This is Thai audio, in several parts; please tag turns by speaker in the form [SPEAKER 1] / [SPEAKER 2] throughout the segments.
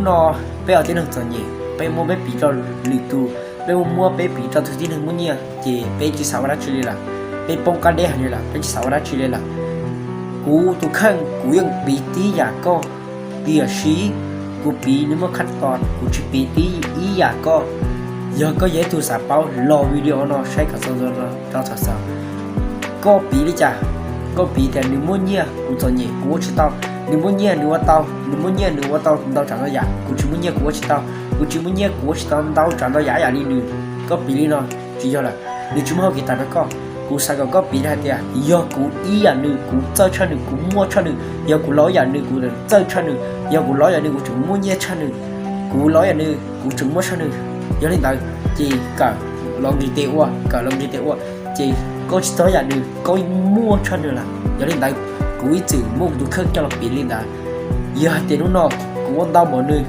[SPEAKER 1] nó bây giờ tiến hành cho nhỉ bây mua bé bị cho lì tu bây mua bé bị cho thứ tiến hành muốn nhỉ chỉ bé chỉ sáu đã chơi là bé bông cá đen như là bé chỉ sáu đã chơi là cú tu khăn cúยังปีตีอยากก็เดียชี้กูปีนี่มันขั้นตอนกูจะปีตีอีอยากก็ยังก็ยัยตัวสาวเป้ารอวิดีโอเนาะใช้กับโซนเนาะเราสาวก็ปีนี่จ้ะก็ปีแต่หนึ่งม้วนเนี่ยกูจะเนี่ยกูว่าชิตาหนึ่งม้วนเนี่ยหนึ่งว่าเตาหนึ่งม้วนเนี่ยหนึ่งว่าเตาเตาจังตัวใหญ่กูชิม้วนเนี่ยกูว่าชิตากูชิม้วนเนี่ยกูว่าชิตาเตาจังตัวใหญ่อย่างนี้หนึ่งก็ปีนี่เนาะจีจ่อละหนึ่งชั่วโมงกี่ตันแล้วก็กูใส่ก็ปีได้เดียยอกูอีอย่างหนึ่งกูเจ้าชั้นหนึ่งกูมั่วชั้นหนึ่งยอกูร้อยอย่างหนึ่งกูเจ้าชั้นหนึ่งยอกูร้อยอย่างหนึ่งกูถึงมั่วเนี่ยชั้นหนึ่งกูร้อยอย่างหนึ่งกูถึงมั่วชั้นหนึ่งยอนี่ตายจีกับลองดีเตะว่ะกับลองดีเตะว่ะจีก็ชิตาอย่างหนึ่งก็มั่วชั้นหนึ่งละยอนี่ตายกูอีจืดมั่วดูเครื่องจะหลับปีลินได้ยอเตะนู้นนอกกูวันดาวหมดหนึ่ง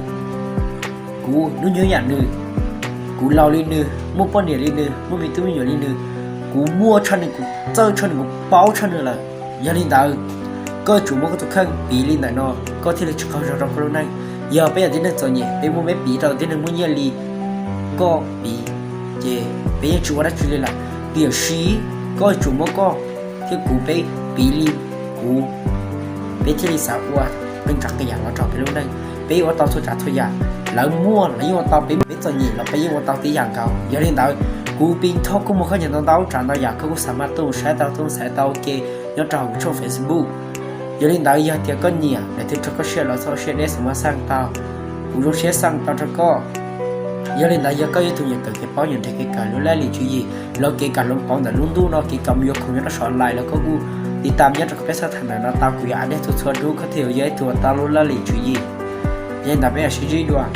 [SPEAKER 1] กูนู้นเยอะอย่างหนึ่งกูเล่าลินหนึ่งมั่วป้อนเหนียวลินหนึ่งมั่วมีตุ้มเหนียวลินหนึ่งกูมั่วชั้นหนึ่งกูเจ้าชั้นหนึ่งกูเป้าชั้นหนึ่งละยันนี่ดาวก็จุ่มมันก็จะขึ้นปีลินไหนเนาะก็ที่เราชุกเขาเราคนนั้นอย่าไปอย่างที่นั่นตัวเนี่ยไปมั่วไม่ปีเราที่นั่นมั่วเยี่ยลีก็ปีเจไปยังจุ่มอะไรจุดเลยละเดี๋ยวชี้ก็จุ่มมันก็ที่กูไปปีลินกูไปที่ลิสาวเป็นจักรยานเราจอดไปรู้ได้ไปว่าตอนสุดจัดทุกอย่างแล้วมั่วแล้วยังว่าตอนไปตัวเนี่ยเราไปยังว่าตอนตีอย่างเขายันนี่ดาวกูปีนทอกกูมาขยันตอนเต้าจานตอยากกูสามารถตู้ใช้เต้าตู้ใช้เต้าเกยย้อนจอกูช่อง Facebook อย่าลืมดาวอยากเที่ยวก็เนี่ยแต่ที่จะก็เชื่อเราโซเชียลเน็ตสามารถสร้างเต้ากูรู้เชื่อสร้างเต้าจะก็อย่าลืมดาวอยากก็ยังถูกอยากเกิดเก็บป้อนอย่างที่เกิดการรู้แลหลีจุยเราเกิดการลงป้อนแต่ลุ้นดูเราเกิดการมีคนยันสอนไลน์แล้วก็กูติดตามยันจะก็เป็นสถานะเราตามกูอยากได้ทุกส่วนรู้เขาเที่ยวยัยตัวตาลุ้นแลหลีจุยยันดาวไม่อยากชี้ด้วย